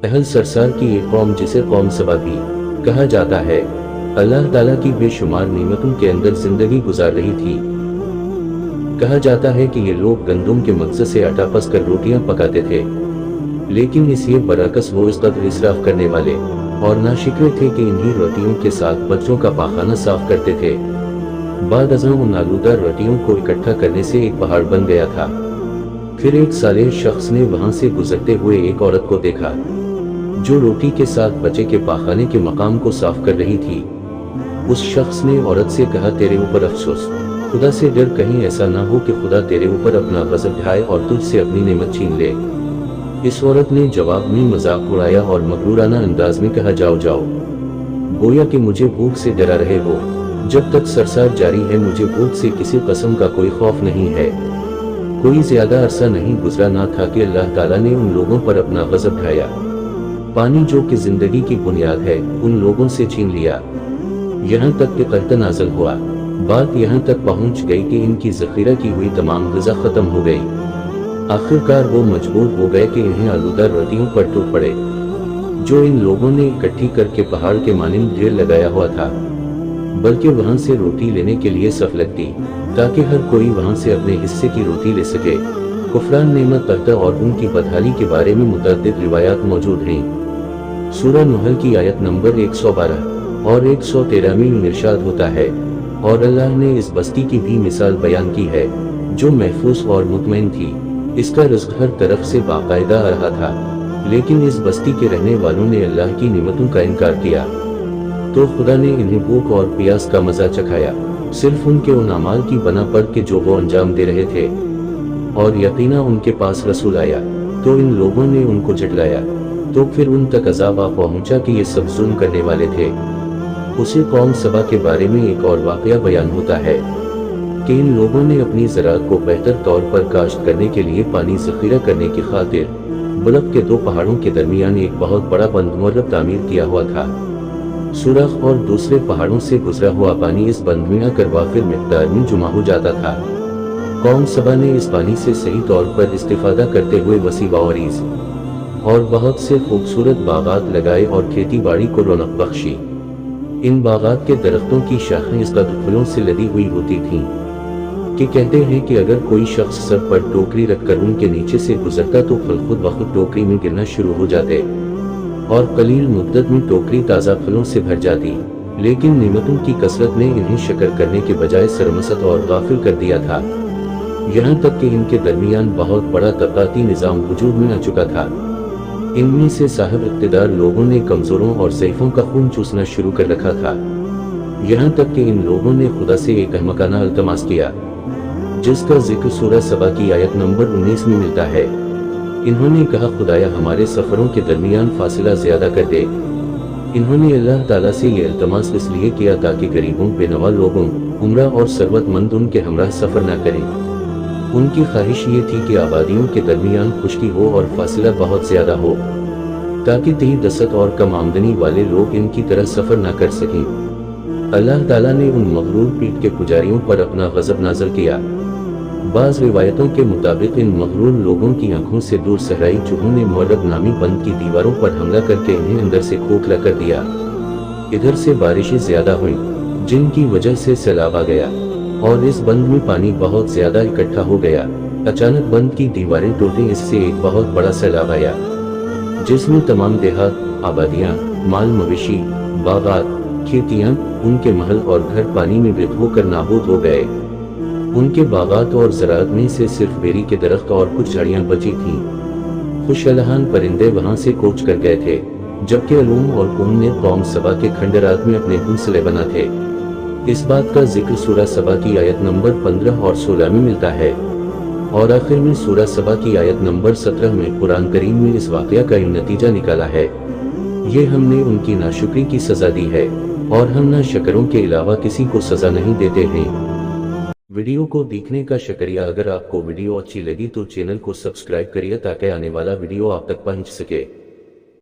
اہل سرسار کی ایک قوم جسے قوم سبا بھی کہا جاتا ہے، اللہ تعالیٰ کی بے شمار نعمتوں کے اندر زندگی گزار رہی تھی۔ کہا جاتا ہے کہ یہ لوگ گندم کے مغز سے آٹا پس کر روٹیاں پکاتے تھے، لیکن اس یہ برعکس وہ اس قدر اسراف کرنے والے اور ناشکرے تھے کہ انہی روٹیوں کے ساتھ بچوں کا پاخانہ صاف کرتے تھے۔ بعد ازاں ان آلودہ روٹیوں کو اکٹھا کرنے سے ایک پہاڑ بن گیا تھا۔ پھر ایک صالح شخص نے وہاں سے گزرتے ہوئے ایک عورت کو دیکھا جو روٹی کے ساتھ بچے کے پاخانے کے مقام کو صاف کر رہی تھی۔ اس شخص نے عورت سے کہا، تیرے اوپر افسوس، خدا سے ڈر، کہیں ایسا نہ ہو کہ خدا تیرے اوپر اپنا غضب ڈھائے اور تجھ سے اپنی نعمت چھین لے۔ اس عورت نے جواب میں مذاق اڑایا اور مغرورانہ انداز میں کہا، جاؤ جاؤ، گویا کہ مجھے بھوک سے ڈرا رہے ہو۔ جب تک سرسار جاری ہے مجھے بھوک سے کسی قسم کا کوئی خوف نہیں ہے۔ کوئی زیادہ عرصہ نہیں گزرا نہ تھا کہ اللہ تعالیٰ نے ان لوگوں پر اپنا غضب ڈھایا۔ پانی جو کہ زندگی کی بنیاد ہے ان لوگوں سے چھین لیا، یہاں تک کہ قحط نازل ہوا۔ بات یہاں تک پہنچ گئی کہ ان کی ذخیرہ کی ہوئی تمام غذا ختم ہو گئی۔ آخرکار وہ مجبور ہو گئے کہ انہیں آلودہ روٹیوں پر ٹوٹ پڑے جو ان لوگوں نے اکٹھی کر کے پہاڑ کے مانند ڈھیر لگایا ہوا تھا، بلکہ وہاں سے روٹی لینے کے لیے صف لگتی تاکہ ہر کوئی وہاں سے اپنے حصے کی روٹی لے سکے۔ کفران نعمت قحط اور ان کی بدحالی کے بارے میں متعدد روایات موجود ہیں۔ سورہ نحل کی آیت نمبر 112 اور 113 میں ارشاد ہوتا ہے، اور اللہ نے اس بستی کی بھی مثال بیان کی ہے جو محفوظ اور مطمئن تھی، اس کا رزق ہر طرف سے باقاعدہ آ رہا تھا، لیکن اس بستی کے رہنے والوں نے اللہ کی نعمتوں کا انکار کیا تو خدا نے انہیں بھوک اور پیاس کا مزہ چکھایا، صرف ان کے ان اعمال کی بنا پر کہ جو وہ انجام دے رہے تھے۔ اور یقینا ان کے پاس رسول آیا تو ان لوگوں نے ان کو جھٹلایا، تو پھر ان تک عذاب آ پہنچا کہ یہ سب ظلم کرنے والے تھے۔ اسی قوم سبا کے بارے میں ایک اور واقعہ بیان ہوتا ہے کہ ان لوگوں نے اپنی زراعت کو بہتر طور پر کاشت کرنے کے لیے پانی ذخیرہ کرنے کی خاطر بلق کے دو پہاڑوں کے درمیان ایک بہت بڑا بند مرب تعمیر کیا ہوا تھا۔ سوراخ اور دوسرے پہاڑوں سے گزرا ہوا پانی اس بند میں آ کر وافر مقدار میں جمع ہو جاتا تھا۔ قوم سبا نے اس پانی سے صحیح طور پر استفادہ کرتے ہوئے وسیع و عریض اور بہت سے خوبصورت باغات لگائے اور کھیتی باڑی کو رونق بخشی۔ ان باغات کے درختوں کی شاخیں اس قدر پھلوں سے لدی ہوئی ہوتی تھیں کہ کہتے ہیں کہ اگر کوئی شخص سر پر ٹوکری رکھ کر ان کے نیچے سے گزرتا تو پھل خود بخود ٹوکری میں گرنا شروع ہو جاتے اور قلیل مدت میں ٹوکری تازہ پھلوں سے بھر جاتی، لیکن نعمتوں کی کثرت نے انہیں شکر کرنے کے بجائے سرمست اور غافل کر دیا تھا، یہاں تک کہ ان کے درمیان بہت بڑا طبقاتی نظام وجود میں آ چکا تھا۔ ان میں سے صاحب اقتدار لوگوں نے کمزوروں اور ضعیفوں کا خون چوسنا شروع کر رکھا تھا، یہاں تک کہ ان لوگوں نے خدا سے ایک احمقانہ التماس کیا جس کا ذکر سورہ سبا کی آیت نمبر 19 میں ملتا ہے۔ انہوں نے کہا، خدایا ہمارے سفروں کے درمیان فاصلہ زیادہ کر دے۔ انہوں نے اللہ تعالیٰ سے یہ التماس اس لیے کیا تاکہ غریبوں، بے نوا لوگوں، عمرہ اور ثروت مند ان کے ہمراہ سفر نہ کریں۔ ان کی خواہش یہ تھی کہ آبادیوں کے درمیان خشکی ہو اور فاصلہ بہت زیادہ ہو تاکہ تہی دست اور کم آمدنی والے لوگ ان کی طرح سفر نہ کر سکیں۔ اللہ تعالیٰ نے ان مغرور پیٹ کے پجاریوں پر اپنا غضب نازل کیا۔ بعض روایتوں کے مطابق ان مغرور لوگوں کی آنکھوں سے دور صحرائی چوہوں نے مرب نامی بند کی دیواروں پر حملہ کر کے انہیں اندر سے کھوکھلا کر دیا۔ ادھر سے بارشیں زیادہ ہوئیں جن کی وجہ سے سیلاب آ گیا اور اس بند میں پانی بہت زیادہ اکٹھا ہو گیا۔ اچانک بند کی دیواریں ٹوٹیں، اس سے ایک بہت بڑا سیلاب آیا جس میں تمام دیہات، آبادیاں، مال مویشی، باغات، کھیتیاں، ان کے محل اور گھر پانی میں غرق ہو کر نابود ہو گئے۔ ان کے باغات اور زراعت میں سے صرف بیری کے درخت اور کچھ جھاڑیاں بچی تھیں۔ خوش الحان پرندے وہاں سے کوچ کر گئے تھے، جبکہ علوم اور قوم نے قوم سبا کے کھنڈرات میں اپنے گھونسلے بنا تھے۔ اس بات کا ذکر سورہ سبا کی آیت نمبر 15 اور 16 میں ملتا ہے، اور آخر میں سورہ سبا کی آیت نمبر 17 میں قرآن کریم میں اس واقعہ کا نتیجہ نکالا ہے، یہ ہم نے ان کی ناشکری کی سزا دی ہے اور ہم نہ شکروں کے علاوہ کسی کو سزا نہیں دیتے ہیں۔ ویڈیو کو دیکھنے کا شکریہ۔ اگر آپ کو ویڈیو اچھی لگی تو چینل کو سبسکرائب کریے تاکہ آنے والا ویڈیو آپ تک پہنچ سکے۔